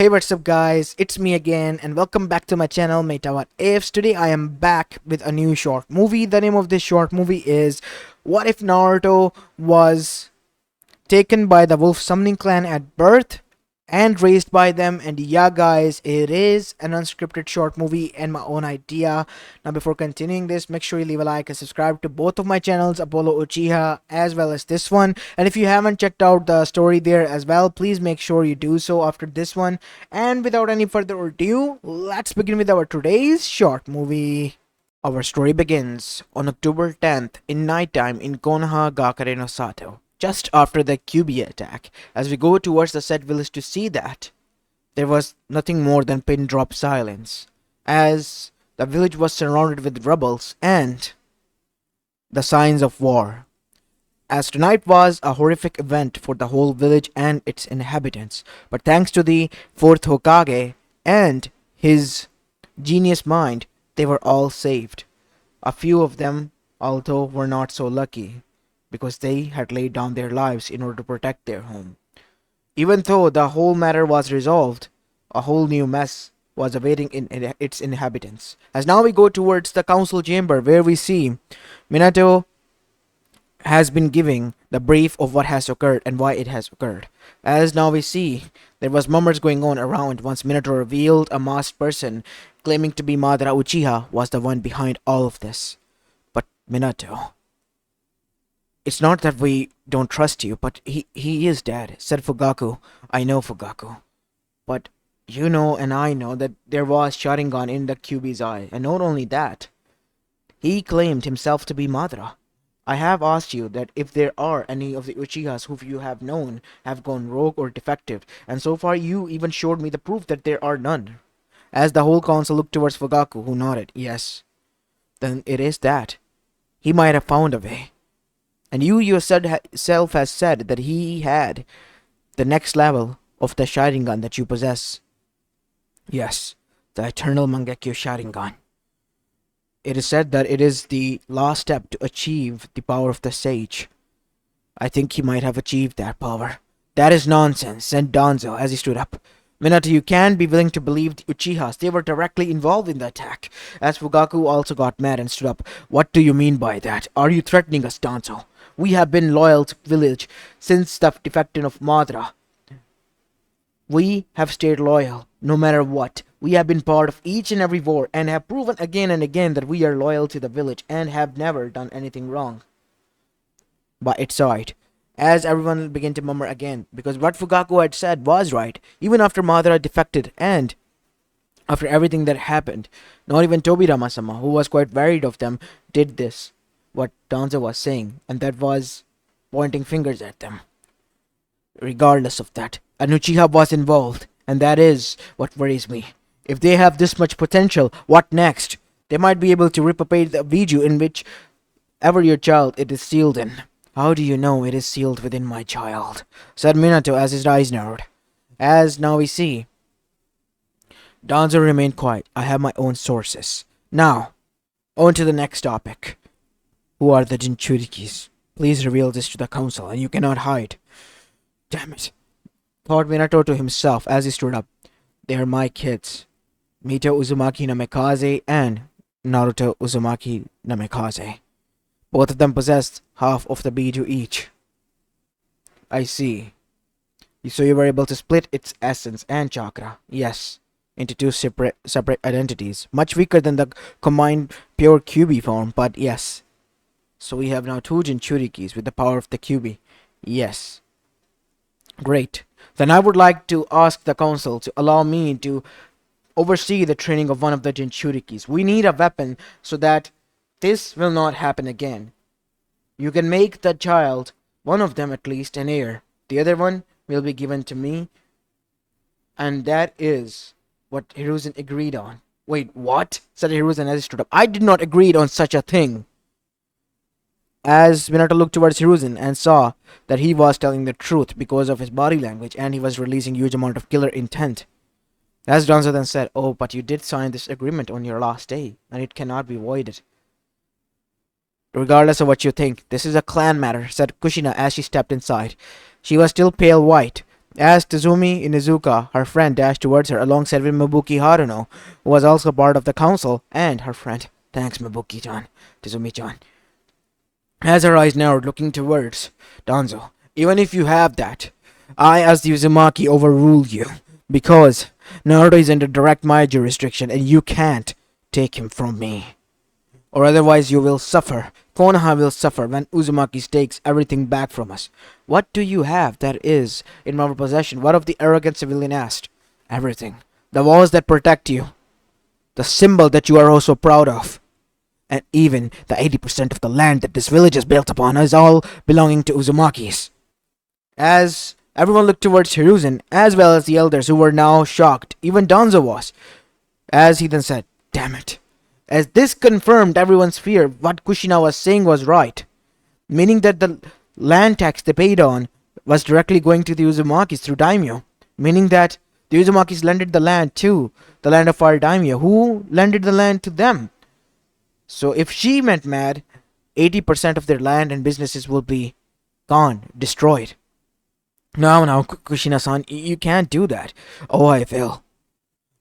Hey, what's up, guys? It's me again, and welcome back to my channel, Mayta. What ifs? Today, I am back with a new short movie. The name of this short movie is What If Naruto Was Taken by the Wolf Summoning Clan at birth and raised by them. And yeah, guys, it is an unscripted short movie and my own idea. Now, before continuing this, make sure you leave a like and subscribe to both of my channels, Apollo Uchiha as well as this one. And if you haven't checked out the story there as well, please make sure you do so after this one. And without any further ado, let's begin with our today's short movie. Our story begins on October 10th in nighttime in Konoha, Gakure no Sato, just after the QB attack. As we go towards the said village to see that, there was nothing more than pin drop silence, as the village was surrounded with rebels and the signs of war. As tonight was a horrific event for the whole village and its inhabitants, but thanks to the fourth Hokage and his genius mind, they were all saved. A few of them, although, were not so lucky, because they had laid down their lives in order to protect their home. Even though the whole matter was resolved, a whole new mess was awaiting its inhabitants. As now we go towards the council chamber, where we see Minato has been giving the brief of what has occurred and why it has occurred. As now we see, there was murmurs going on around once Minato revealed a masked person claiming to be Madara Uchiha was the one behind all of this. But Minato, it's not that we don't trust you, but he is dead, said Fugaku. I know, Fugaku. But you know and I know that there was Sharingan in the QB's eye, and not only that, he claimed himself to be Madara. I have asked you that if there are any of the Uchihas who you have known have gone rogue or defective, and so far you even showed me the proof that there are none. As the whole council looked towards Fugaku, who nodded, yes. Then it is that. He might have found a way. And you yourself has said that he had the next level of the Sharingan that you possess. Yes, the Eternal Mangekyo Sharingan. It is said that it is the last step to achieve the power of the sage. I think he might have achieved that power. That is nonsense, said Danzo as he stood up. Minato, you can be willing to believe the Uchihas. They were directly involved in the attack. As Fugaku also got mad and stood up. What do you mean by that? Are you threatening us, Danzo? We have been loyal to village since the defection of Madara. We have stayed loyal, no matter what. We have been part of each and every war, and have proven again and again that we are loyal to the village, and have never done anything wrong. But it's right. As everyone began to murmur again, because what Fugaku had said was right, even after Madara defected, and after everything that happened, not even Tobirama-sama, who was quite worried of them, did this, what Danzo was saying, and that was pointing fingers at them. Regardless of that, an Uchiha was involved, and that is what worries me. If they have this much potential, what next? They might be able to replicate the Biju in which ever your child it is sealed in. How do you know it is sealed within my child? Said Minato as his eyes narrowed. As now we see, Danzo remained quiet. I have my own sources. Now, on to the next topic. Who are the Jinchurikis? Please reveal this to the council, and you cannot hide. Damn it, thought Minato to himself as he stood up. They are my kids. Mito Uzumaki Namikaze and Naruto Uzumaki Namikaze. Both of them possessed half of the Biju each. I see. So you were able to split its essence and chakra, yes, into two separate identities. Much weaker than the combined pure QB form, but yes. So we have now two Jinchurikis with the power of the QB. Yes. Great. Then I would like to ask the council to allow me to oversee the training of one of the Jinchurikis. We need a weapon so that this will not happen again. You can make the child, one of them at least, an heir. The other one will be given to me. And that is what Hiruzen agreed on. Wait, what? Said Hiruzen as he stood up. I did not agree on such a thing. As Minato looked towards Hiruzen and saw that he was telling the truth because of his body language and he was releasing huge amount of killer intent. As Danzo then said, oh, but you did sign this agreement on your last day and it cannot be voided. Regardless of what you think, this is a clan matter, said Kushina as she stepped inside. She was still pale white, As Tazumi Inuzuka, her friend, dashed towards her alongside with Mabuki Haruno, who was also part of the council, and her friend. Thanks, Mabuki-chan. Tazumi-chan. As her eyes narrowed, looking towards Danzo. Even if you have that, I, as the Uzumaki, overrule you. Because Naruto is under direct my jurisdiction, and you can't take him from me. Or otherwise you will suffer. Konoha will suffer when Uzumaki takes everything back from us. What do you have that is in our possession? One of the arrogant civilian asked. Everything. The walls that protect you. The symbol that you are oh so proud of. And even the 80% of the land that this village is built upon is all belonging to Uzumakis. As everyone looked towards Hiruzen, as well as the elders who were now shocked, even Danzo was. As he then said, damn it. As this confirmed everyone's fear, what Kushina was saying was right. Meaning that the land tax they paid on was directly going to the Uzumakis through Daimyo. Meaning that the Uzumakis lended the land to the land of Fire Daimyo, who lended the land to them. So if she went mad, 80% of their land and businesses will be gone, destroyed. Now, Kushina-san, you can't do that. Oh, I will.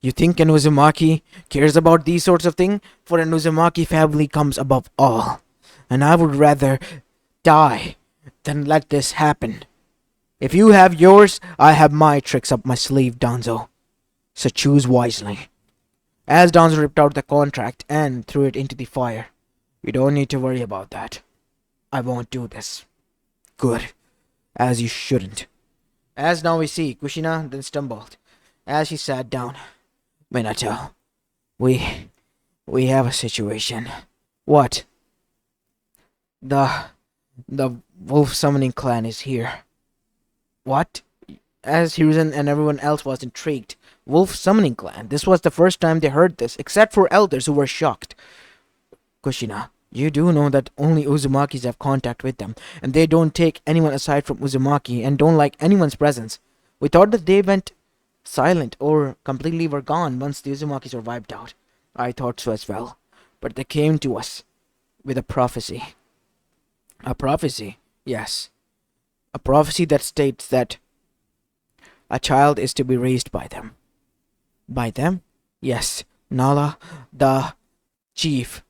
You think an Uzumaki cares about these sorts of things? For an Uzumaki family comes above all. And I would rather die than let this happen. If you have yours, I have my tricks up my sleeve, Danzo. So choose wisely. As Danzo ripped out the contract and threw it into the fire. You don't need to worry about that. I won't do this. Good. As you shouldn't. As now we see, Kushina then stumbled. As she sat down. Minato, we have a situation. What? The wolf summoning clan is here. What? As Hiruzen and everyone else was intrigued. Wolf summoning clan. This was the first time they heard this, except for elders who were shocked. Kushina, you do know that only Uzumakis have contact with them, and they don't take anyone aside from Uzumaki and don't like anyone's presence. We thought that they went silent or completely were gone once the Uzumakis were wiped out. I thought so as well. But they came to us with a prophecy. A prophecy? Yes. A prophecy that states that a child is to be raised by them. By them? Yes. Nala, the chief,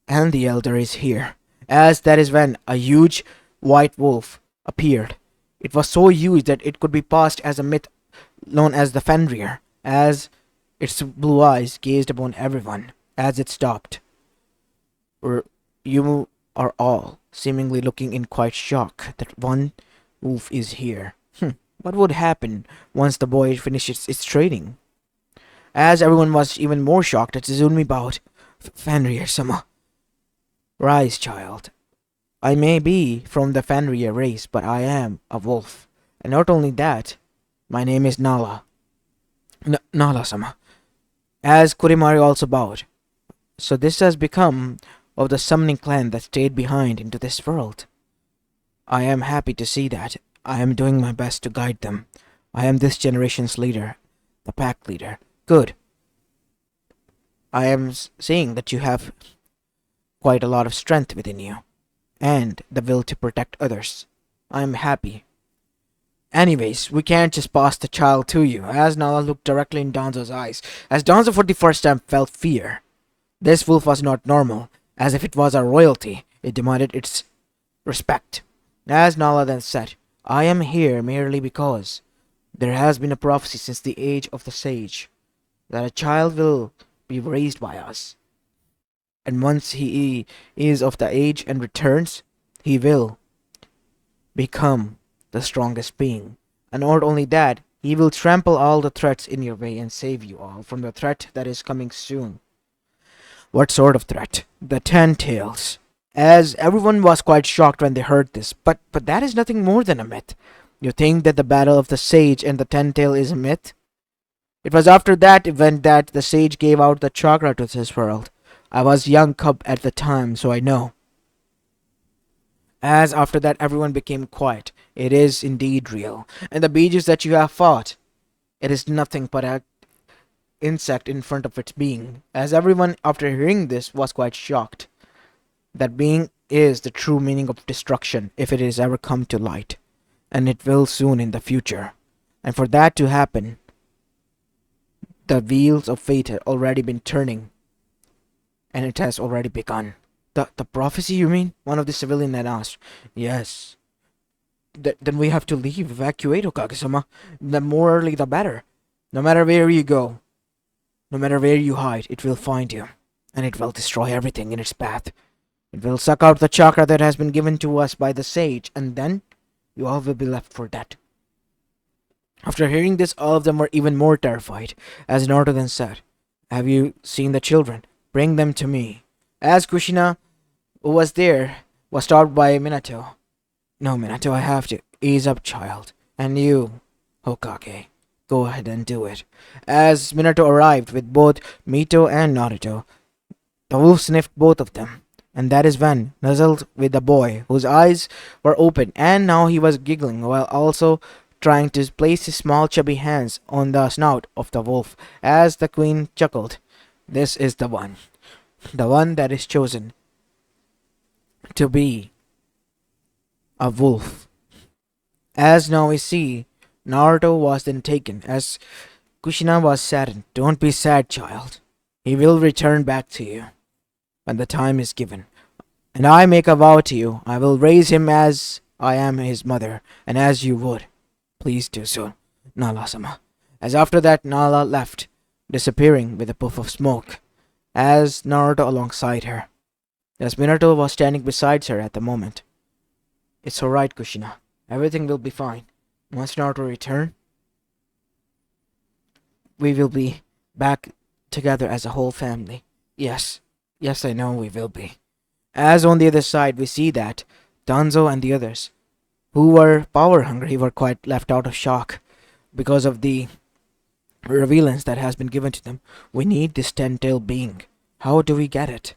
and the elder is here. As that is when a huge white wolf appeared. It was so huge that it could be passed as a myth known as the Fenrir, as its blue eyes gazed upon everyone as it stopped. You are all seemingly looking in quite shock that one wolf is here. What would happen once the boy finishes its training? As everyone was even more shocked as Izumi bowed. Fenrir-sama. Rise, child. I may be from the Fenrir race, but I am a wolf. And not only that, my name is Nala. Nala-sama. As Kurimari also bowed. So this has become of the summoning clan that stayed behind into this world. I am happy to see that. I am doing my best to guide them. I am this generation's leader. The pack leader. Good. I am seeing that you have quite a lot of strength within you. And the will to protect others. I am happy. Anyways, we can't just pass the child to you. As Nala looked directly in Danzo's eyes. As Danzo for the first time felt fear. This wolf was not normal. As if it was a royalty. It demanded its respect. As Nala then said, I am here merely because there has been a prophecy since the age of the sage that a child will be raised by us. And once he is of the age and returns, he will become the strongest being. And not only that, he will trample all the threats in your way and save you all from the threat that is coming soon. What sort of threat? The 10 tails. As everyone was quite shocked when they heard this, but that is nothing more than a myth. You think that the battle of the sage and the 10 tail is a myth? It was after that event that the sage gave out the chakra to this world. I was young cub at the time, so I know. As after that everyone became quiet. It is indeed real. And the beaches that you have fought, it is nothing but an insect in front of its being. As everyone after hearing this was quite shocked. That being is the true meaning of destruction if it is ever come to light. And it will soon in the future. And for that to happen, the wheels of fate had already been turning, and it has already begun. The prophecy, you mean? One of the civilian had asked. Yes. Then we have to leave, evacuate, Okage-sama. The more early, the better. No matter where you go, no matter where you hide, it will find you, and it will destroy everything in its path. It will suck out the chakra that has been given to us by the sage, and then you all will be left for dead. After hearing this, all of them were even more terrified, as Naruto then said, "Have you seen the children? Bring them to me." As Kushina, who was there, was stopped by Minato. "No, Minato, I have to. Ease up, child. And you, Hokage, go ahead and do it." As Minato arrived with both Mito and Naruto, the wolf sniffed both of them, and that is when nuzzled with the boy, whose eyes were open, and now he was giggling while also trying to place his small chubby hands on the snout of the wolf, as the queen chuckled. "This is the one that is chosen to be a wolf." As now we see, Naruto was then taken, as Kushina was saddened. "Don't be sad, child. He will return back to you when the time is given. And I make a vow to you, I will raise him as I am his mother, and as you would. Please do so, Nala-sama." As after that, Nala left, disappearing with a puff of smoke, as Naruto alongside her, as Minato was standing beside her at the moment. "It's alright, Kushina. Everything will be fine. Once Naruto returns, we will be back together as a whole family. Yes, I know we will be." As on the other side, we see that Danzo and the others, who were power hungry, were quite left out of shock because of the revealance that has been given to them. "We need this ten-tailed being. How do we get it?"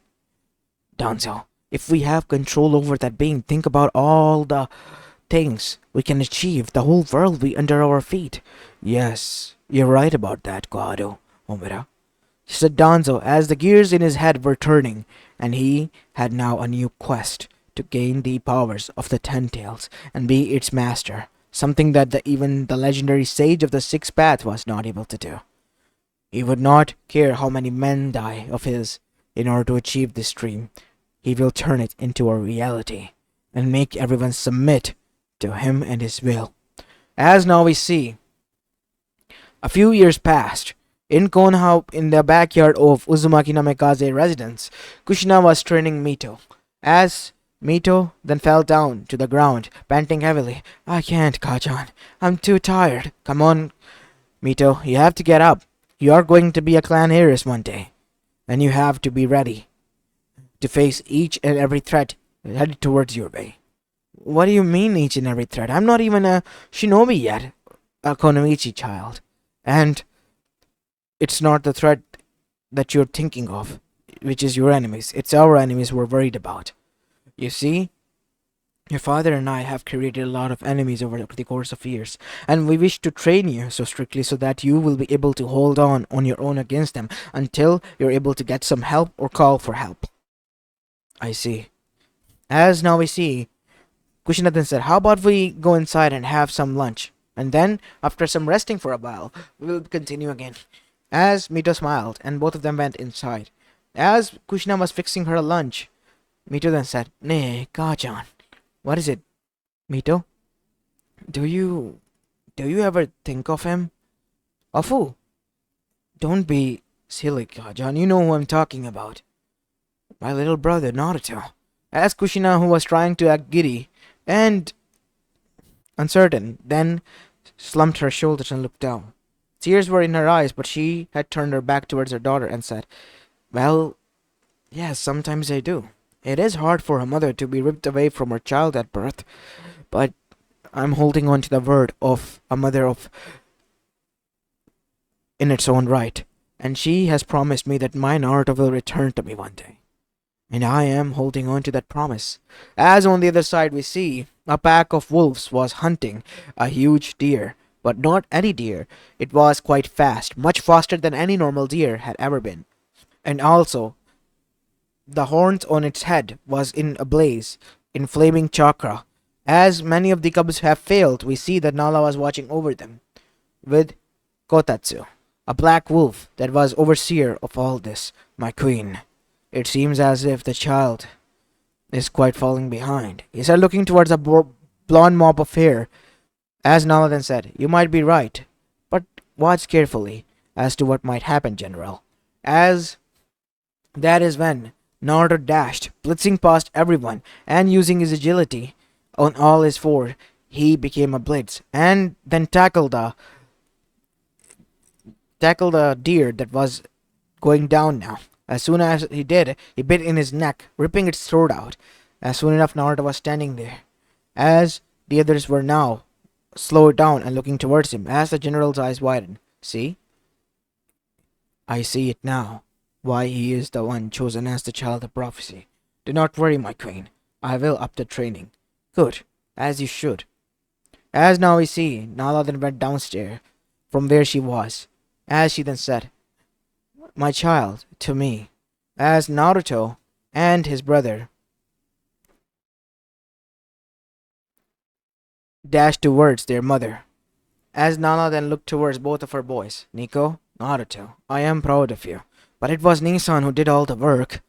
"Danzo, if we have control over that being, think about all the things we can achieve. The whole world will be under our feet." "Yes, you're right about that, Koado, Omura," said Danzo, as the gears in his head were turning, and he had now a new quest to gain the powers of the Ten Tails and be its master, something that even the legendary sage of the Sixth Path was not able to do. He would not care how many men die of his in order to achieve this dream. He will turn it into a reality and make everyone submit to him and his will. As now we see, a few years passed. In Konoha, in the backyard of Uzumaki Namikaze residence, Kushina was training Mito. As Mito then fell down to the ground, panting heavily. "I can't, Kajan. I'm too tired." "Come on, Mito, you have to get up. You are going to be a clan heiress one day, and you have to be ready to face each and every threat headed towards your way." "What do you mean, each and every threat? I'm not even a shinobi yet, a Konoichi child. And it's not the threat that you're thinking of, which is your enemies. It's our enemies we're worried about. You see, your father and I have created a lot of enemies over the course of years, and we wish to train you so strictly so that you will be able to hold on your own against them until you're able to get some help or call for help." "I see." As now we see, Kushina then said, "How about we go inside and have some lunch? And then, after some resting for a while, we will continue again." As Mito smiled, and both of them went inside. As Kushina was fixing her lunch, Mito then said, "Nee, Kajan." "What is it, Mito?" Do you ever think of him?" "Of who?" "Don't be silly, Kajan. You know who I'm talking about." "My little brother, Naruto." As Kushina, who was trying to act giddy and uncertain, then slumped her shoulders and looked down. Tears were in her eyes, but she had turned her back towards her daughter and said, "Well, yes, sometimes I do. It is hard for a mother to be ripped away from her child at birth, but I'm holding on to the word of a mother of in its own right, and she has promised me that my Naruto will return to me one day. And I am holding on to that promise." As on the other side we see, a pack of wolves was hunting a huge deer, but not any deer. It was quite fast, much faster than any normal deer had ever been. And also, the horns on its head was in a blaze, in flaming chakra. As many of the cubs have failed, we see that Nala was watching over them. with Kotatsu, a black wolf that was overseer of all this, my queen. It seems as if the child is quite falling behind. He said, looking towards a blonde mop of hair, as Nala then said, you might be right, but watch carefully as to what might happen, General. As that is when Naruto dashed, blitzing past everyone, and using his agility on all his four, he became a blitz, and then tackled the deer that was going down now. As soon as he did, he bit in his neck, ripping its throat out. As soon enough, Naruto was standing there, as the others were now slowed down and looking towards him. As the general's eyes widened, see, I see it now. Why he is the one chosen as the child of prophecy. Do not worry, my queen. I will up the training. Good, as you should. As now we see, Nala then went downstairs from where she was, as she then said, my child, to me, as Naruto and his brother dashed towards their mother. As Nala then looked towards both of her boys, Nico, Naruto, I am proud of you, but it was Nissan who did all the work.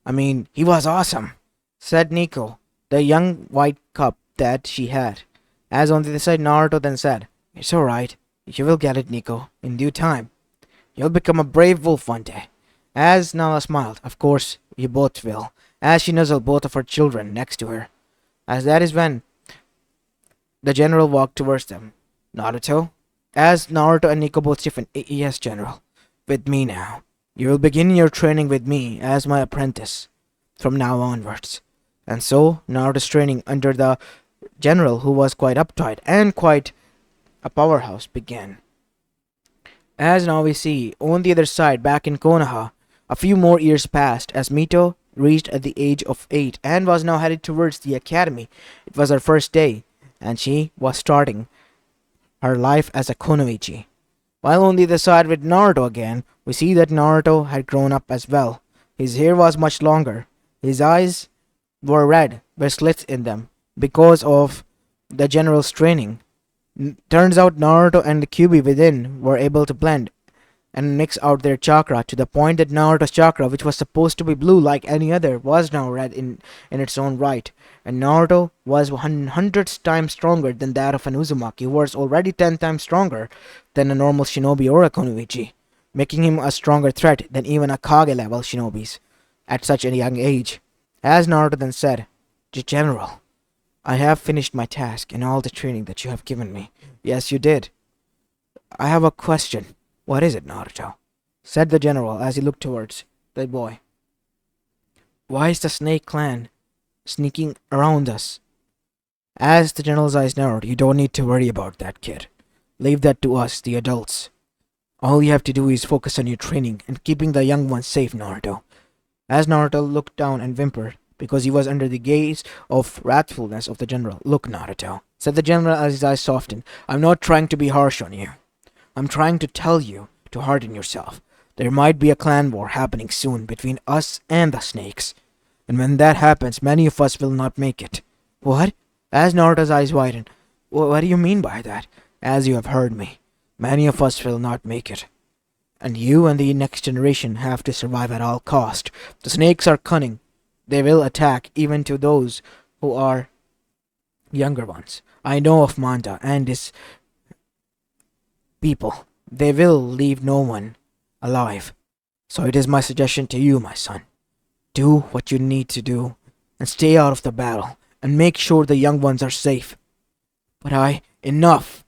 I mean, he was awesome, said Nico, the young white cup that she had. As on the other side, Naruto then said, it's alright, you will get it, Nico, in due time. You'll become a brave wolf one day. As Nala smiled, of course, you both will, as she nuzzled both of her children next to her. As that is when the general walked towards them. Naruto? As Naruto and Nico both stiffened, yes, General. With me now. You will begin your training with me as my apprentice from now onwards. And so, Naruto's training under the general, who was quite uptight and quite a powerhouse, began. As now we see, on the other side, back in Konoha, a few more years passed as Mito reached at the age of 8 and was now headed towards the academy. It was her first day, and she was starting her life as a Kunoichi. While on the other side with Naruto again, we see that Naruto had grown up as well. His hair was much longer. His eyes were red with slits in them because of the general's training. Turns out Naruto and the Kyuubi within were able to blend and mix out their chakra to the point that Naruto's chakra, which was supposed to be blue like any other, was now red in its own right. And Naruto was 100 times stronger than that of an Uzumaki, who was already 10 times stronger than a normal shinobi or a Kunoichi, making him a stronger threat than even a Kage level shinobis at such a young age. As Naruto then said, General, I have finished my task and all the training that you have given me. Yes, you did. I have a question. What is it, Naruto? Said the general as he looked towards the boy. Why is the Snake Clan sneaking around us? As the general's eyes narrowed, you don't need to worry about that, kid. Leave that to us, the adults. All you have to do is focus on your training and keeping the young ones safe, Naruto. As Naruto looked down and whimpered, because he was under the gaze of wrathfulness of the general. Look, Naruto, said the general as his eyes softened. I'm not trying to be harsh on you. I'm trying to tell you to harden yourself. There might be a clan war happening soon between us and the snakes. And when that happens, many of us will not make it. What? As Naruto's eyes widened. What do you mean by that? As you have heard me, many of us will not make it. And you and the next generation have to survive at all cost. The snakes are cunning. They will attack even to those who are younger ones. I know of Manta and his people. They will leave no one alive. So it is my suggestion to you, my son. Do what you need to do and stay out of the battle and make sure the young ones are safe. But enough.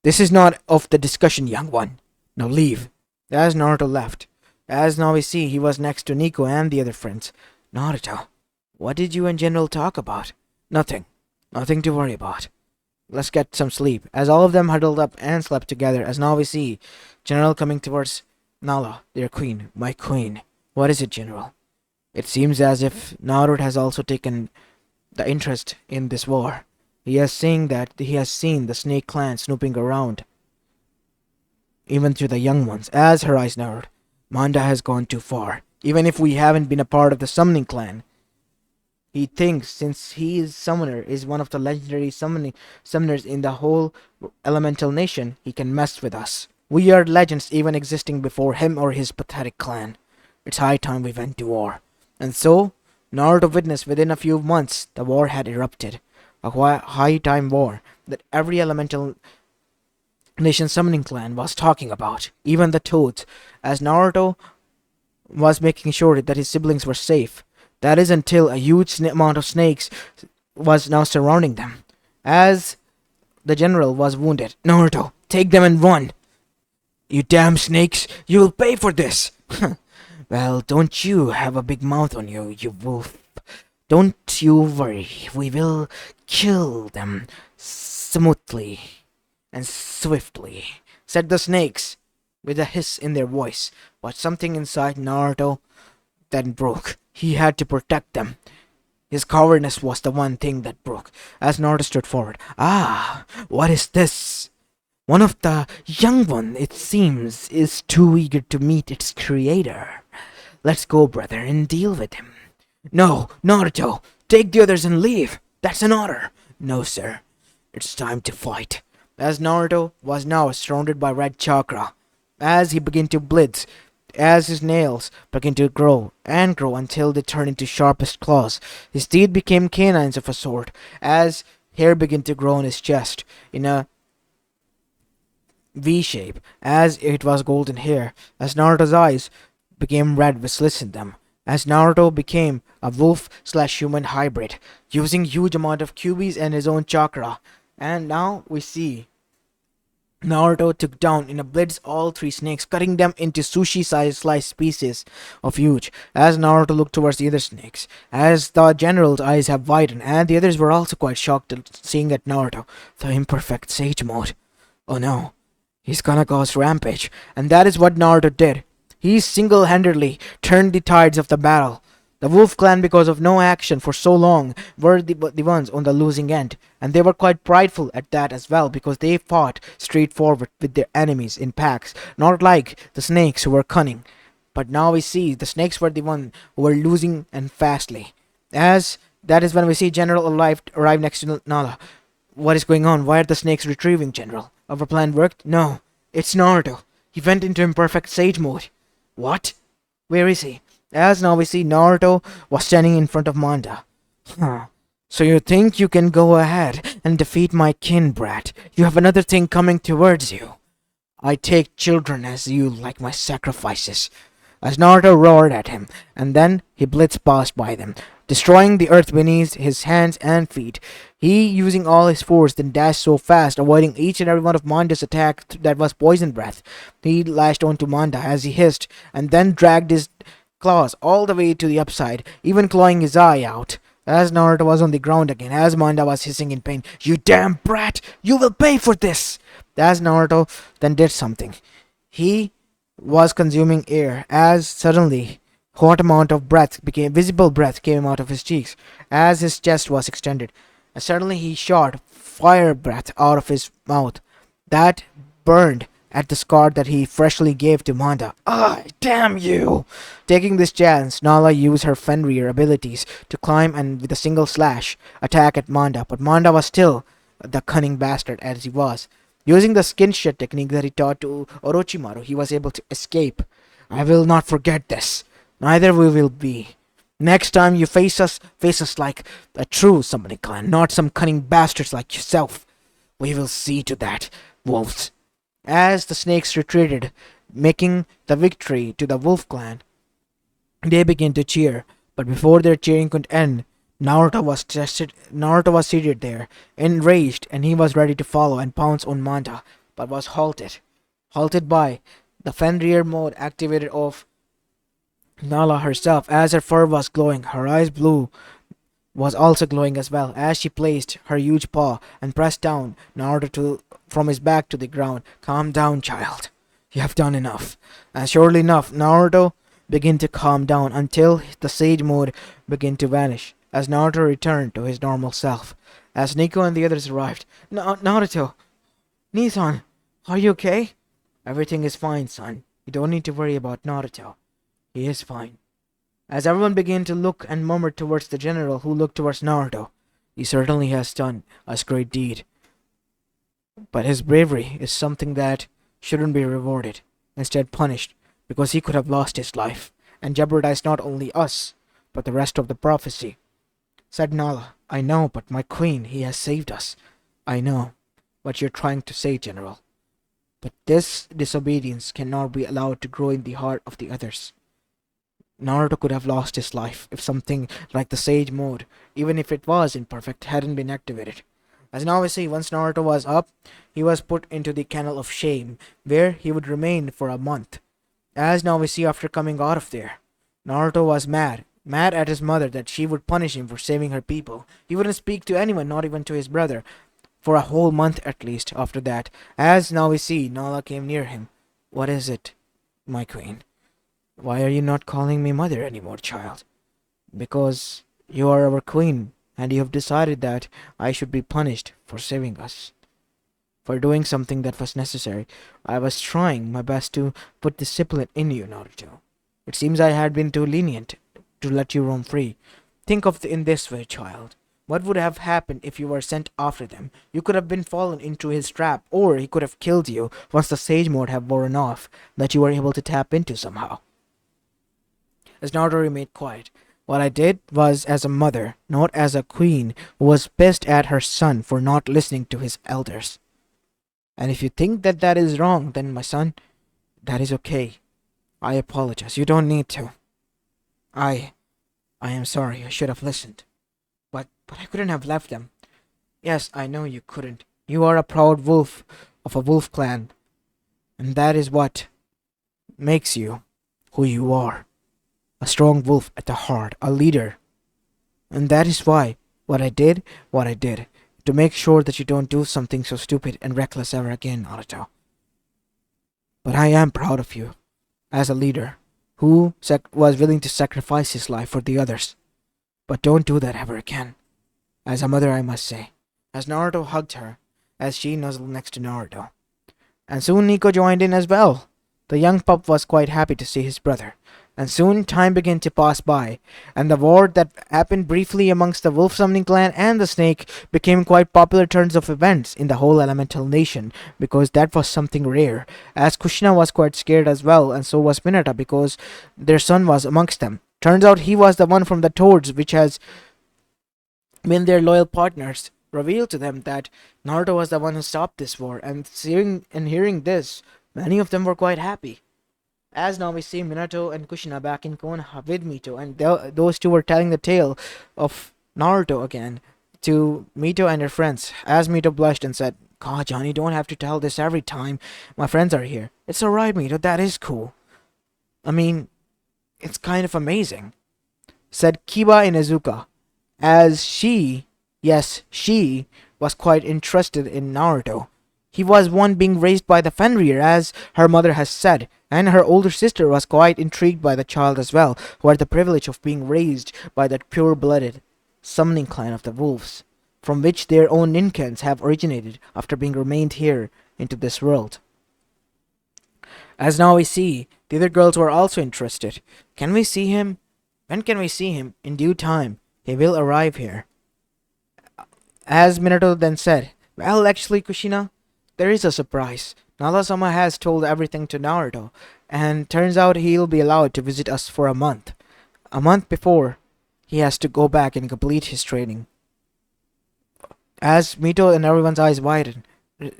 This is not of the discussion, young one. Now leave. As Naruto left, as now we see, he was next to Nico and the other friends. Naruto, what did you and General talk about? Nothing. Nothing to worry about. Let's get some sleep. As all of them huddled up and slept together, as now we see General coming towards Nala, their queen. My queen. What is it, General? It seems as if Naruto has also taken the interest in this war. He has seen the Snake Clan snooping around, even to the young ones. As her eyes narrowed, Manda has gone too far. Even if we haven't been a part of the Summoning Clan, He thinks since he is summoner, is one of the legendary summoners in the whole elemental nation, he can mess with us. We are legends even existing before him or his pathetic clan. It's high time we went to war. And so, Naruto witnessed within a few months the war had erupted. A high time war that every elemental nation summoning clan was talking about, even the Toads, as Naruto was making sure that his siblings were safe. That is until a huge amount of snakes was now surrounding them. As the general was wounded, Naruto, take them and run. You damn snakes, you will pay for this. Well, don't you have a big mouth on you, you wolf. Don't you worry, we will kill them smoothly and swiftly, said the snakes with a hiss in their voice. But something inside Naruto then broke. He had to protect them. His cowardice was the one thing that broke. As Naruto stood forward, ah, what is this? One of the young one, it seems, is too eager to meet its creator. Let's go, brother, and deal with him. No, Naruto, take the others and leave. That's an order. No, sir. It's time to fight. As Naruto was now surrounded by red chakra, as he began to blitz, as his nails began to grow and grow until they turned into sharpest claws, his teeth became canines of a sort, as hair began to grow on his chest in a V shape, as it was golden hair, as Naruto's eyes became red with slits in them, as Naruto became a wolf/human hybrid, using huge amount of QBs and his own chakra. And now we see Naruto took down in a blitz all three snakes, cutting them into sushi-sized sliced pieces of huge. As Naruto looked towards the other snakes, as the general's eyes have widened, and the others were also quite shocked at seeing at Naruto, the imperfect sage mode. Oh no, he's gonna cause rampage, and that is what Naruto did. He single-handedly turned the tides of the battle. The Wolf Clan, because of no action for so long, were the ones on the losing end, and they were quite prideful at that as well, because they fought straightforward with their enemies in packs, not like the snakes who were cunning. But now we see the snakes were the one who were losing and fastly. As that is when we see General arrive next to Nala. What is going on? Why are the snakes retrieving, General? Our plan worked? No, it's Naruto. He went into imperfect sage mode. What? Where is he? As now we see Naruto was standing in front of Manda. Huh. So you think you can go ahead and defeat my kin, brat? You have another thing coming towards you. I take children as you like my sacrifices. As Naruto roared at him, and then he blitzed past by them, destroying the earth beneath his hands and feet. He, using all his force, then dashed so fast, avoiding each and every one of Manda's attack that was poison breath. He lashed onto Manda as he hissed, and then dragged his claws all the way to the upside, even clawing his eye out. As Naruto was on the ground again, as Manda was hissing in pain, "You damn brat! You will pay for this!" As Naruto then did something. He was consuming air, as suddenly hot amount of visible breath came out of his cheeks, as his chest was extended. And suddenly he shot fire breath out of his mouth that burned at the scar that he freshly gave to Manda. Ah, damn you! Taking this chance, Nala used her Fenrir abilities to climb and with a single slash attack at Manda, but Manda was still the cunning bastard as he was. Using the skin shed technique that he taught to Orochimaru, he was able to escape. I will not forget this. Neither we will be. Next time you face us like a true summoning clan, not some cunning bastards like yourself. We will see to that, wolves. As the snakes retreated, making the victory to the Wolf Clan, they began to cheer, but before their cheering could end, Naruto was seated there, enraged, and he was ready to follow and pounce on Manta, but was halted by the Fenrir mode activated of Nala herself. As her fur was glowing, her eyes blue was also glowing as well, as she placed her huge paw and pressed down Naruto from his back to the ground. Calm down, child. You have done enough. And surely enough, Naruto began to calm down until the sage mode began to vanish, as Naruto returned to his normal self. As Nico and the others arrived, Naruto, Nissan, are you okay? Everything is fine, son. You don't need to worry about Naruto. He is fine. As everyone began to look and murmur towards the general, who looked towards Naruto. He certainly has done a great deed, but his bravery is something that shouldn't be rewarded, instead punished, because he could have lost his life and jeopardized not only us, but the rest of the prophecy. Said Nala, I know, but my queen, he has saved us. I know what you're trying to say, General. But this disobedience cannot be allowed to grow in the heart of the others. Naruto could have lost his life if something like the Sage Mode, even if it was imperfect, hadn't been activated. As now we see, once Naruto was up, he was put into the Kennel of Shame, where he would remain for a month. As now we see, after coming out of there, Naruto was mad at his mother that she would punish him for saving her people. He wouldn't speak to anyone, not even to his brother, for a whole month at least after that. As now we see, Nala came near him. What is it, my queen? Why are you not calling me mother anymore, child? Because you are our queen, and you have decided that I should be punished for saving us, for doing something that was necessary. I was trying my best to put discipline in you, Naruto. It seems I had been too lenient to let you roam free. Think of it in this way, child. What would have happened if you were sent after them? You could have been fallen into his trap, or he could have killed you once the Sage Mode had worn off, that you were able to tap into somehow. As Naruto remained quiet, what I did was as a mother, not as a queen who was pissed at her son for not listening to his elders. And if you think that that is wrong, then my son, that is okay. I apologize. You don't need to. I I am sorry. I should have listened. But I couldn't have left them. Yes, I know you couldn't. You are a proud wolf of a wolf clan, and that is what makes you who you are. A strong wolf at the heart, a leader. And that is why what I did, to make sure that you don't do something so stupid and reckless ever again, Naruto. But I am proud of you, as a leader, who was willing to sacrifice his life for the others. But don't do that ever again. As a mother, I must say. As Naruto hugged her, as she nuzzled next to Naruto. And soon Nico joined in as well. The young pup was quite happy to see his brother. And soon time began to pass by, and the war that happened briefly amongst the wolf summoning clan and the snake became quite popular turns of events in the whole elemental nation, because that was something rare, as Kushina was quite scared as well, and so was Minata, because their son was amongst them. Turns out he was the one from the Toads, which has been their loyal partners. Revealed to them that Naruto was the one who stopped this war, and seeing and hearing this, many of them were quite happy. As now we see Minato and Kushina back in Konoha with Mito, and those two were telling the tale of Naruto again to Mito and her friends. As Mito blushed and said, God, John, you don't have to tell this every time my friends are here. It's alright, Mito, that is cool. I mean, it's kind of amazing, said Kiba Inuzuka, as she, yes, she, was quite interested in Naruto. He was one being raised by the Fenrir, as her mother has said, and her older sister was quite intrigued by the child as well, who had the privilege of being raised by that pure-blooded summoning clan of the wolves, from which their own Ninkans have originated after being remained here into this world. As now we see, the other girls were also interested. Can we see him? When can we see him? In due time. He will arrive here. As Minato then said, well, actually, Kushina, there is a surprise. Nala-sama has told everything to Naruto, and turns out he'll be allowed to visit us for a month. A month before, he has to go back and complete his training. As Mito and everyone's eyes widened.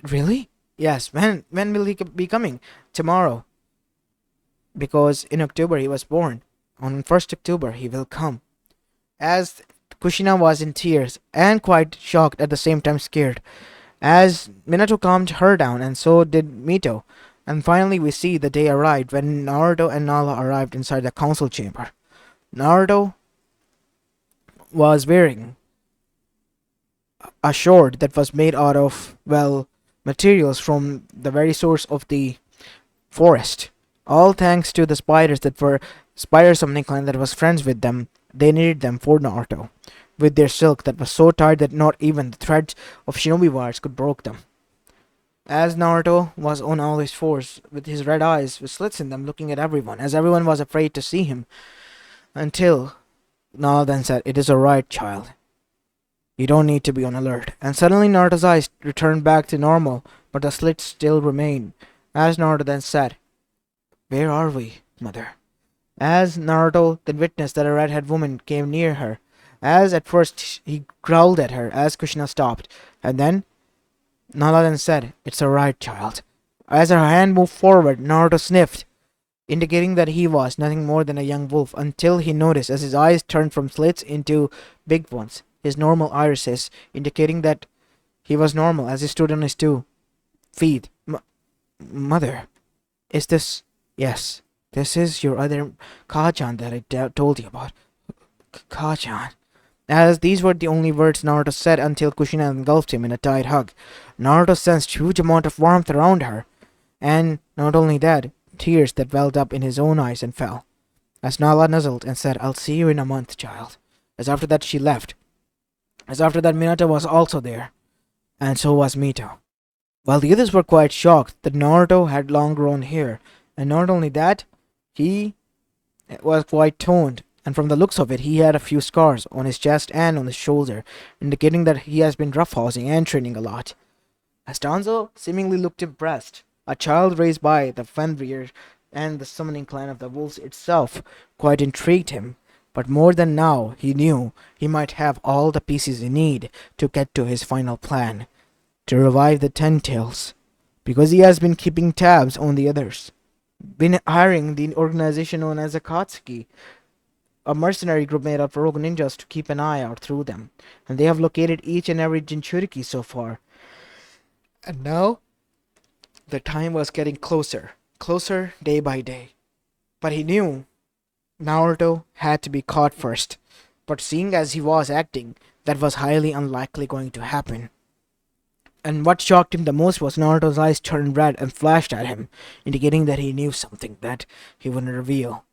Really? Yes, when will he be coming? Tomorrow. Because in October he was born. On 1st October he will come. As Kushina was in tears and quite shocked at the same time scared. As Minato calmed her down, and so did Mito. And finally we see the day arrived when Naruto and Nala arrived inside the council chamber. Naruto was wearing a sword that was made out of, well, materials from the very source of the forest. All thanks to the spiders that were spider summoning clan that was friends with them. They needed them for Naruto, with their silk that was so tight that not even the threads of shinobi wires could break them. As Naruto was on all his fours, with his red eyes with slits in them looking at everyone, as everyone was afraid to see him. Until Nala then said, "It is alright, child. You don't need to be on alert." And suddenly Naruto's eyes returned back to normal, but the slits still remained. As Naruto then said, "Where are we, mother?" As Naruto then witnessed that a red-haired woman came near her. As at first he growled at her as Kushina stopped, and then Nala then said, "It's alright, child." As her hand moved forward, Naruto sniffed, indicating that he was nothing more than a young wolf, until he noticed as his eyes turned from slits into big ones, his normal irises, indicating that he was normal as he stood on his 2 feet. Mother, is this? Yes, this is your other Kachan that I told you about. Kachan. As these were the only words Naruto said until Kushina engulfed him in a tight hug. Naruto sensed huge amount of warmth around her, and not only that, tears that welled up in his own eyes and fell. As Nala nuzzled and said, "I'll see you in a month, child." As after that she left. As after that Minato was also there, and so was Mito. While the others were quite shocked that Naruto had long grown hair, and not only that, he was quite toned, and from the looks of it, he had a few scars on his chest and on his shoulder, indicating that he has been roughhousing and training a lot. As Danzo seemingly looked impressed, a child raised by the Fenrir and the summoning clan of the wolves itself quite intrigued him. But more than now, he knew he might have all the pieces he need to get to his final plan, to revive the Ten Tails, because he has been keeping tabs on the others, been hiring the organization known as Akatsuki, a mercenary group made of rogue ninjas, to keep an eye out through them, and they have located each and every Jinchuriki so far. And now, the time was getting closer day by day. But he knew Naruto had to be caught first. But seeing as he was acting, that was highly unlikely going to happen. And what shocked him the most was Naruto's eyes turned red and flashed at him, indicating that he knew something that he wouldn't reveal.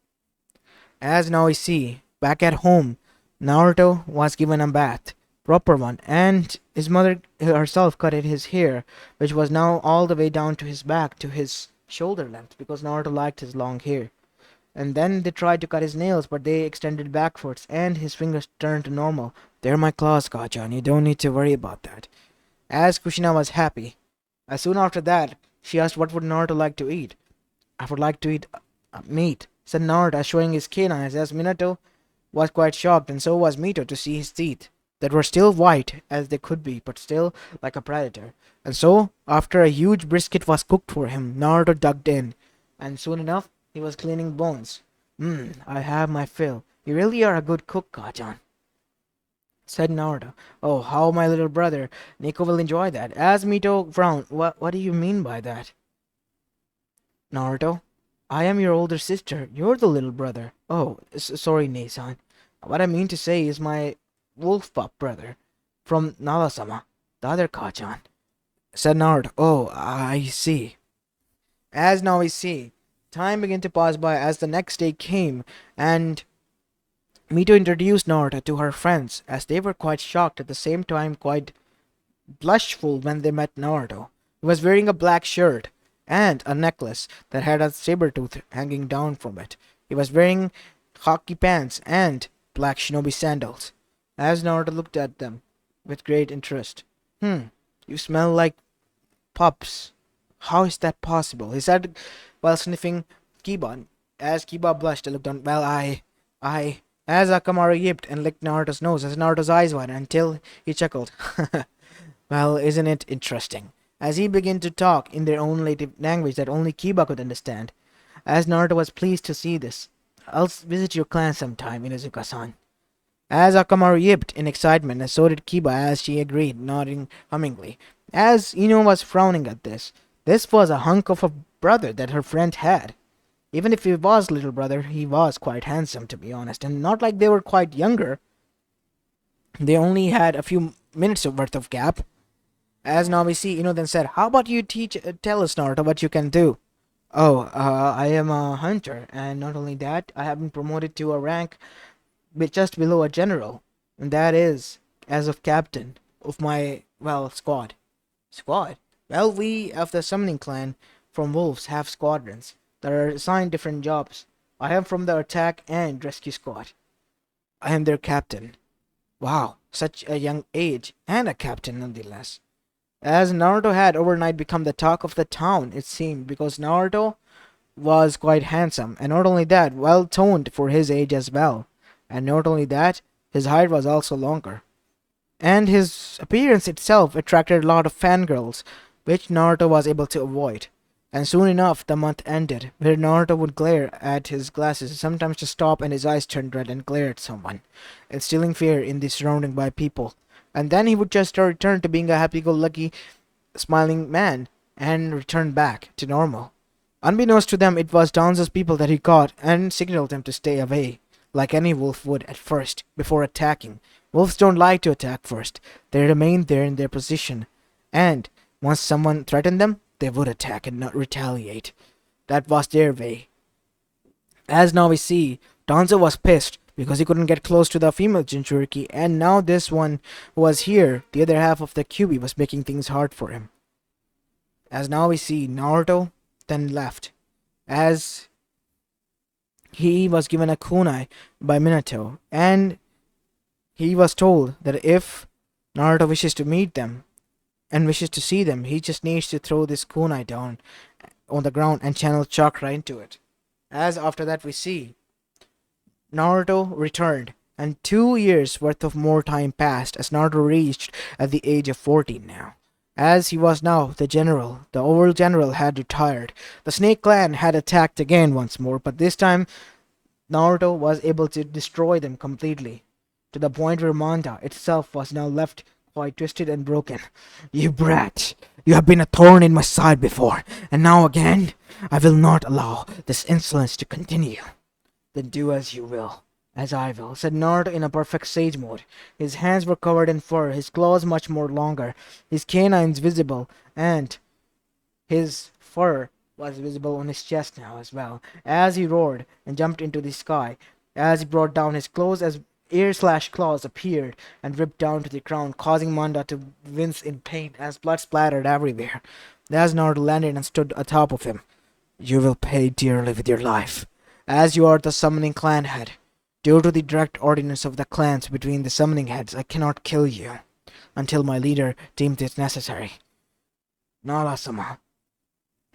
As now we see, back at home, Naruto was given a bath, proper one, and his mother herself cut his hair, which was now all the way down to his back, to his shoulder length, because Naruto liked his long hair. And then they tried to cut his nails, but they extended backwards, and his fingers turned to normal. "They're my claws, Kachan, you don't need to worry about that." As Kushina was happy. As soon after that, she asked what would Naruto like to eat. "I would like to eat meat," said Naruto, showing his canines, as Minato was quite shocked, and so was Mito, to see his teeth, that were still white as they could be, but still like a predator. And so, after a huge brisket was cooked for him, Naruto dug in, and soon enough, he was cleaning bones. I have my fill. You really are a good cook, Kachan," said Naruto. "Oh, how my little brother Nico will enjoy that." As Mito frowned, What do you mean by that?" "Naruto, I am your older sister. You're the little brother." "Oh, sorry, Nei-san. What I mean to say is my wolf pup brother from Nala-sama, the other Kachan," said Naruto. "Oh, I see." As now we see, time began to pass by as the next day came, and Mito introduced Naruto to her friends, as they were quite shocked, at the same time quite blushful when they met Naruto. He was wearing a black shirt and a necklace that had a saber tooth hanging down from it. He was wearing khaki pants and black shinobi sandals. As Naruto looked at them with great interest, "You smell like pups. How is that possible?" he said while sniffing Kiba. As Kiba blushed and looked on, "Well, I. As Akamaru yipped and licked Naruto's nose, as Naruto's eyes widened until he chuckled. "Well, isn't it interesting?" As he began to talk in their own native language that only Kiba could understand. As Naruto was pleased to see this. "I'll visit your clan sometime, Inuzuka-san." As Akamaru yipped in excitement, and so did Kiba as she agreed, nodding hummingly. As Ino was frowning at this was a hunk of a brother that her friend had. Even if he was little brother, he was quite handsome, to be honest, and not like they were quite younger. They only had a few minutes worth of gap. As now we see, Ino then said, "How about you tell us, Naruto, what you can do?" "Oh, I am a hunter, and not only that, I have been promoted to a rank just below a general, and that is as of captain of my, squad." "Squad?" "Well, we of the summoning clan from wolves have squadrons that are assigned different jobs. I am from the attack and rescue squad. I am their captain. Wow, such a young age, and a captain nonetheless. As Naruto had overnight become the talk of the town, it seemed, because Naruto was quite handsome, and not only that, well toned for his age as well. And not only that, his height was also longer. And his appearance itself attracted a lot of fangirls, which Naruto was able to avoid. And soon enough, the month ended, where Naruto would glare at his glasses, sometimes to stop and his eyes turned red and glare at someone, instilling fear in the surrounding by people. And then he would just return to being a happy-go-lucky, smiling man, and return back to normal. Unbeknownst to them, it was Danzo's people that he caught and signaled them to stay away, like any wolf would at first, before attacking. Wolves don't like to attack first. They remain there in their position, and once someone threatened them, they would attack and not retaliate. That was their way. As now we see, Danzo was pissed because he couldn't get close to the female Jinchuriki, and now this one who was here, the other half of the QB, was making things hard for him. As now we see, Naruto then left, as he was given a kunai by Minato, and he was told that if Naruto wishes to meet them and wishes to see them, he just needs to throw this kunai down on the ground and channel chakra into it. As after that we see, Naruto returned, and 2 years worth of more time passed as Naruto reached at the age of 14 now. As he was now the general, the overall general had retired. The Snake Clan had attacked again once more, but this time Naruto was able to destroy them completely, to the point where Manda itself was now left quite twisted and broken. You brat! You have been a thorn in my side before, and now again? I will not allow this insolence to continue. Then do as you will, as I will, said Naruto in a perfect sage mode. His hands were covered in fur, his claws much more longer, his canines visible, and his fur was visible on his chest now as well, as he roared and jumped into the sky. As he brought down his claws, as ear/claws appeared and ripped down to the ground, causing Manda to wince in pain as blood splattered everywhere. As Naruto landed and stood atop of him, you will pay dearly with your life, as you are the summoning clan head. Due to the direct ordinance of the clans between the summoning heads, I cannot kill you until my leader deems it necessary. Nara-sama,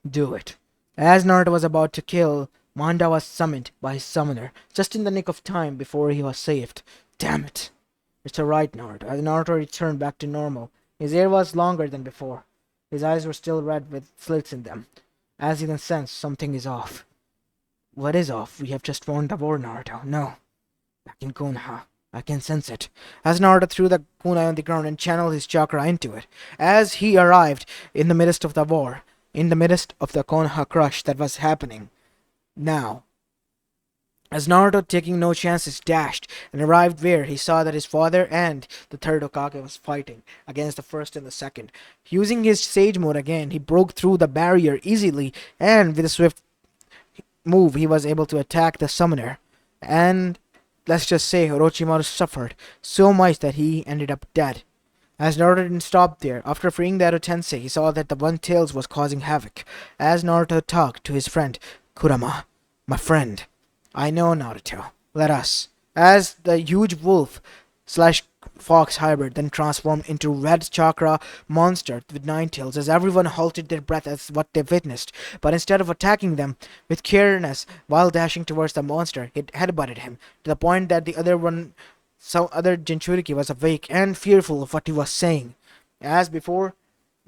do it. As Naruto was about to kill, Manda was summoned by his summoner, just in the nick of time before he was saved. Damn it. It's alright, Naruto. As Naruto returned back to normal, his hair was longer than before. His eyes were still red with slits in them. As he then sensed something is off. What is off? We have just won the war, Naruto. No. Back in Konoha, I can sense it. As Naruto threw the kunai on the ground and channeled his chakra into it, as he arrived in the midst of the war, in the midst of the Konoha crush that was happening now. As Naruto, taking no chances, dashed and arrived where he saw that his father and the third Hokage was fighting against the first and the second. Using his sage mode again, he broke through the barrier easily, and with a swift move, he was able to attack the summoner. And let's just say Orochimaru suffered so much that he ended up dead. As Naruto didn't stop there, after freeing the Edo Tensei, he saw that the One Tails was causing havoc. As Naruto talked to his friend, Kurama, my friend, I know, Naruto, let us. As the huge wolf/fox hybrid then transformed into red chakra monster with 9 tails, as everyone halted their breath as what they witnessed. But instead of attacking them with carelessness while dashing towards the monster, it headbutted him, to the point that the other Jinchuriki was awake and fearful of what he was saying. As before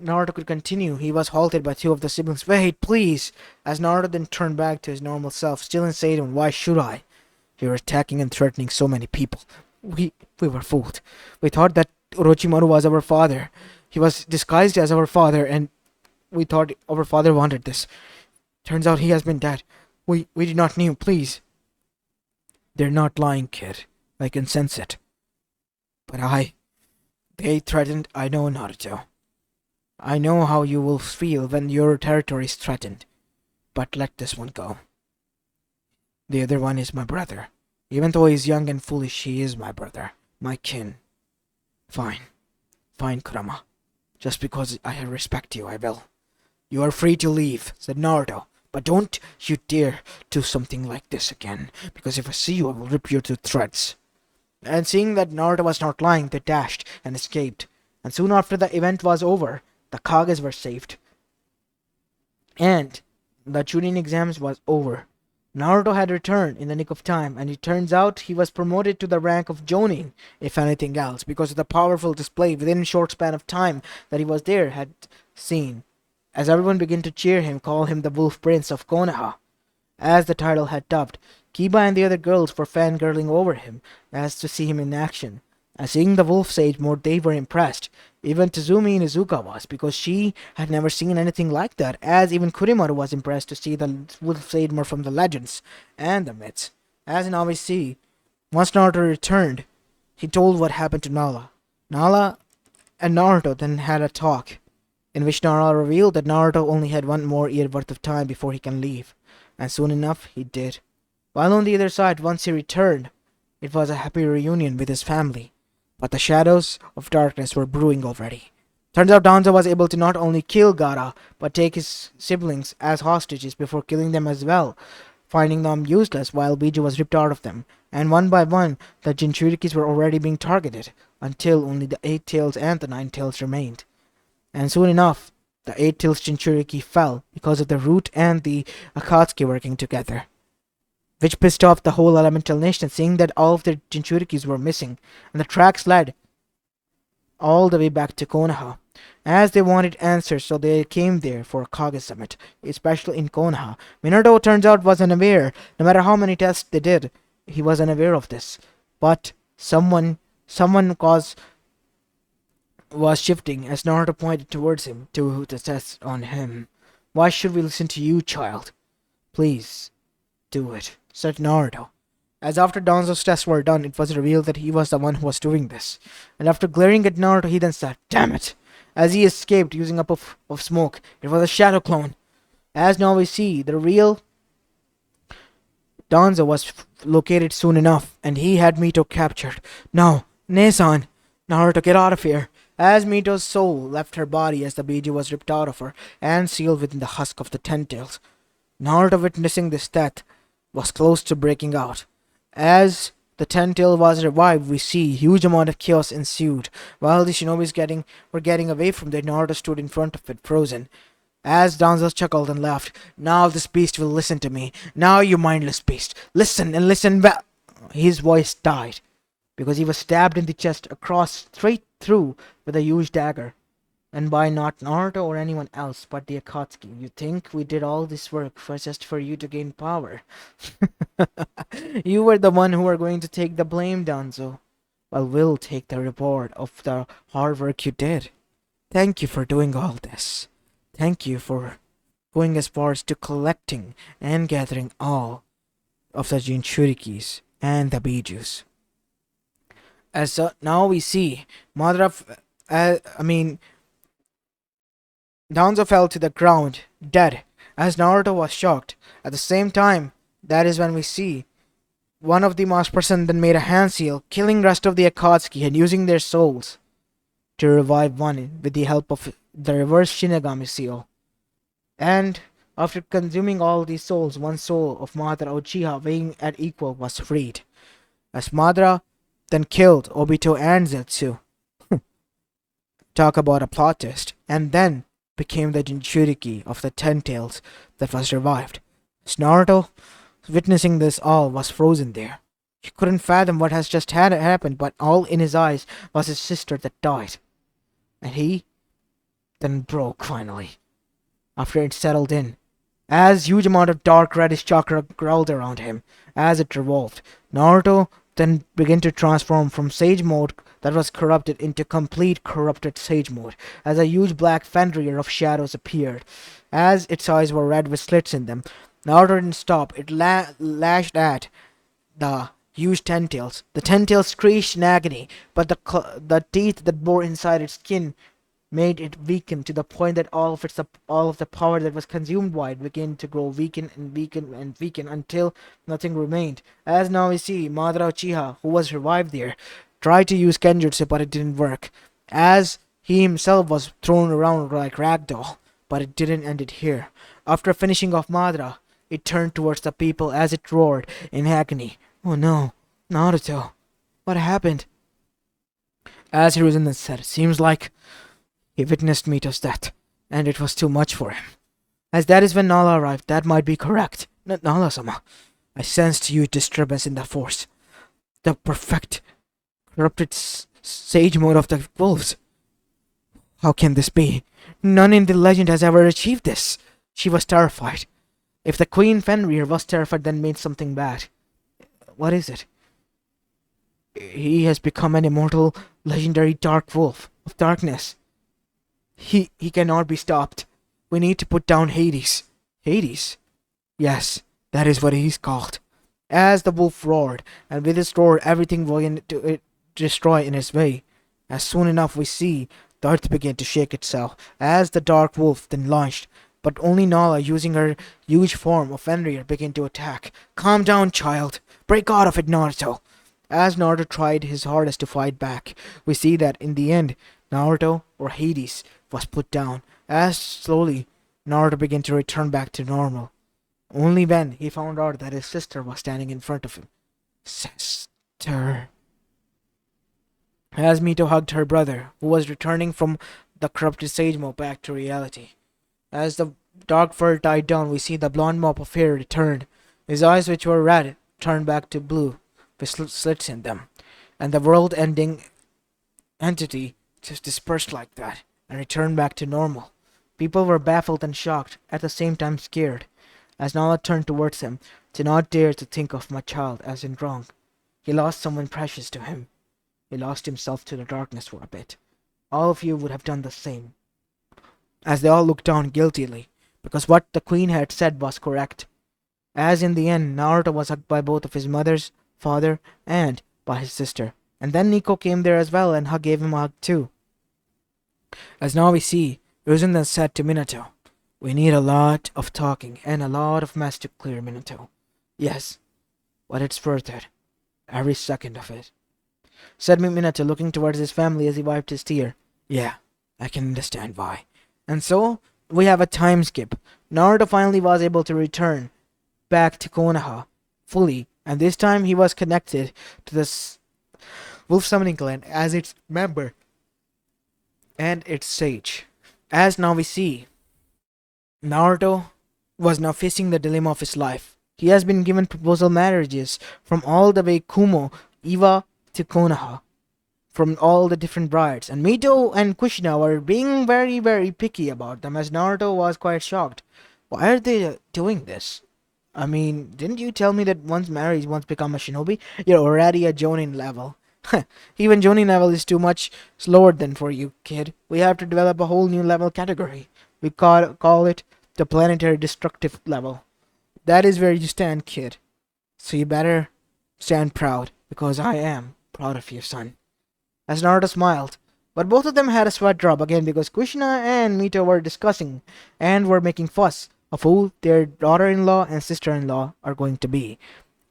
Naruto could continue, he was halted by 2 of the siblings. Wait, please! As Naruto then turned back to his normal self, still in sage mode. Why should I? We were attacking and threatening so many people. We were fooled. We thought that Orochimaru was our father. He was disguised as our father, and we thought our father wanted this. Turns out he has been dead. We did not know, please. They're not lying, kid. I can sense it. But they threatened, I know, Naruto. I know how you will feel when your territory is threatened. But let this one go. The other one is my brother. Even though he's young and foolish, he is my brother. My kin. Fine, Kurama. Just because I respect you, I will. You are free to leave, said Naruto, But don't you dare do something like this again, because if I see you, I will rip you to shreds. And seeing that Naruto was not lying, they dashed and escaped. And soon after the event was over, the Kages were saved. And the Chunin exams was over. Naruto had returned in the nick of time, and it turns out he was promoted to the rank of Jonin, if anything else, because of the powerful display within a short span of time that he was there had seen. As everyone began to cheer him, call him the Wolf Prince of Konoha, as the title had dubbed, Kiba and the other girls were fangirling over him as to see him in action. And seeing the Wolf Sage mode, they were impressed. Even Tazumi Inuzuka was, because she had never seen anything like that, as even Kurimaru was impressed to see the Wolf Sage mode from the legends and the myths. As now we see, once Naruto returned, he told what happened to Nala. Nala and Naruto then had a talk, in which Nala revealed that Naruto only had one more year worth of time before he can leave, and soon enough he did. While on the other side, once he returned, it was a happy reunion with his family. But the shadows of darkness were brewing already. Turns out Danzo was able to not only kill Gaara, but take his siblings as hostages before killing them as well, finding them useless while Biju was ripped out of them. And one by one, the Jinchurikis were already being targeted, until only the 8 tails and the 9 tails remained. And soon enough, the 8 tails Jinchuriki fell because of the root and the Akatsuki working together, which pissed off the whole elemental nation, seeing that all of their Jinchurikis were missing, and the tracks led all the way back to Konoha. As they wanted answers, so they came there for a Kage summit, especially in Konoha. Minato turns out was unaware. No matter how many tests they did, he was unaware of this. But someone was shifting as Naruto pointed towards him to the test on him. Why should we listen to you, child? Please do it, said Naruto. As after Danzo's tests were done, it was revealed that he was the one who was doing this. And after glaring at Naruto, he then said, "Damn it!" as he escaped using a puff of smoke. It was a shadow clone. As now we see, the real Danzo was located soon enough, and he had Mito captured. No, Nesan! Naruto, get out of here! As Mito's soul left her body as the Biju was ripped out of her and sealed within the husk of the Ten Tails, Naruto, witnessing this death, was close to breaking out. As the Ten Tail was revived, we see huge amount of chaos ensued. While the shinobis were getting away from there, Naruto stood in front of it, frozen. As Danzo chuckled and laughed, "Now this beast will listen to me. Now, you mindless beast, listen and listen well." His voice died, because he was stabbed in the chest across straight through with a huge dagger. And by not Naruto or anyone else but the Akatsuki. You think we did all this work just for you to gain power? You were the one who were going to take the blame, Danzo. Well, we'll take the reward of the hard work you did. Thank you for doing all this. Thank you for going as far as to collecting and gathering all of the Jinchurikis and the Bijus. As now we see, Danzo fell to the ground, dead, as Naruto was shocked. At the same time, that is when we see one of the masked person then made a hand seal, killing rest of the Akatsuki and using their souls to revive one with the help of the reverse Shinigami seal. And after consuming all these souls, one soul of Madara Uchiha weighing at equal was freed. As Madara then killed Obito and Zetsu. Talk about a plot twist. And then became the Jinchuriki of the Ten Tails that was revived. As Naruto, witnessing this all, was frozen there. He couldn't fathom what has just happened, but all in his eyes was his sister that died. And he then broke finally, after it settled in, as huge amount of dark reddish chakra growled around him as it revolved. Naruto then began to transform from Sage mode that was corrupted into complete corrupted Sage mode, as a huge black fenrir of shadows appeared, as its eyes were red with slits in them. Naruto didn't stop. It lashed at the huge Ten Tails. The Ten Tails screeched in agony, but the teeth that bore inside its skin made it weaken to the point that all of the power that was consumed by it began to grow weaken and weaken and weaken until nothing remained. As now we see, Madara Uchiha, who was revived there, tried to use Kenjutsu, but it didn't work, as he himself was thrown around like ragdoll. But it didn't end it here. After finishing off Madara, it turned towards the people as it roared in agony. Oh no, Naruto, what happened? As Hiruzen said, seems like he witnessed Mito's death, and it was too much for him. As that is when Nala arrived, that might be correct. Nala-sama, I sensed huge disturbance in the force. The perfect, corrupted sage mode of the wolves. How can this be? None in the legend has ever achieved this. She was terrified. If the Queen Fenrir was terrified, then means something bad. What is it? He has become an immortal, legendary dark wolf of darkness. He cannot be stopped. We need to put down Hades. Hades? Yes, that is what he's called. As the wolf roared, and with his roar everything began to destroy in his way. As soon enough we see the earth began to shake itself, as the dark wolf then launched. But only Nala, using her huge form of Fenrir, began to attack. Calm down, child. Break out of it, Naruto. As Naruto tried his hardest to fight back, we see that in the end, Naruto, or Hades, was put down. As slowly, Naruto began to return back to normal. Only then he found out that his sister was standing in front of him. Sister. As Mito hugged her brother, who was returning from the corrupted sage mode back to reality. As the dark fur died down, we see the blonde mop of hair return. His eyes, which were red, turned back to blue, with slits in them. And the world-ending entity just dispersed like that, and returned back to normal. People were baffled and shocked, at the same time scared. As Nala turned towards him, do not dare to think of my child as in wrong. He lost someone precious to him. He lost himself to the darkness for a bit. All of you would have done the same. As they all looked down guiltily, because what the queen had said was correct. As in the end, Naruto was hugged by both of his mother's father and by his sister. And then Nico came there as well and gave him a hug too. As now we see, Uzumaki then said to Minato, we need a lot of talking and a lot of mess to clear, Minato. Yes, but it's worth it. Every second of it. Said Minato, looking towards his family as he wiped his tear. Yeah, I can understand why. And so, we have a time skip. Naruto finally was able to return back to Konoha fully, and this time he was connected to the Wolf Summoning Clan as its member and its sage. As now we see, Naruto was now facing the dilemma of his life. He has been given proposal marriages from all the way Kumo, Iwa to Konoha, from all the different brides, and Mito and Kushina were being very, very picky about them, as Naruto was quite shocked. Why are they doing this? I mean, didn't you tell me that once married, once become a shinobi, you're already a Jonin level? Even Jonin level is too much slower than for you, kid. We have to develop a whole new level category. We call it the planetary destructive level. That is where you stand, kid. So you better stand proud, because I am proud of you, son. As Naruto smiled, but both of them had a sweat drop again because Kushina and Mito were discussing and were making fuss of who their daughter-in-law and sister-in-law are going to be.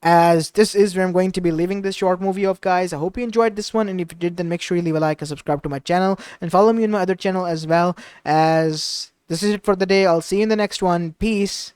As this is where I'm going to be leaving this short movie off, guys. I hope you enjoyed this one, and if you did, then make sure you leave a like and subscribe to my channel, and follow me on my other channel as well. As this is it for the day. I'll see you in the next one. Peace.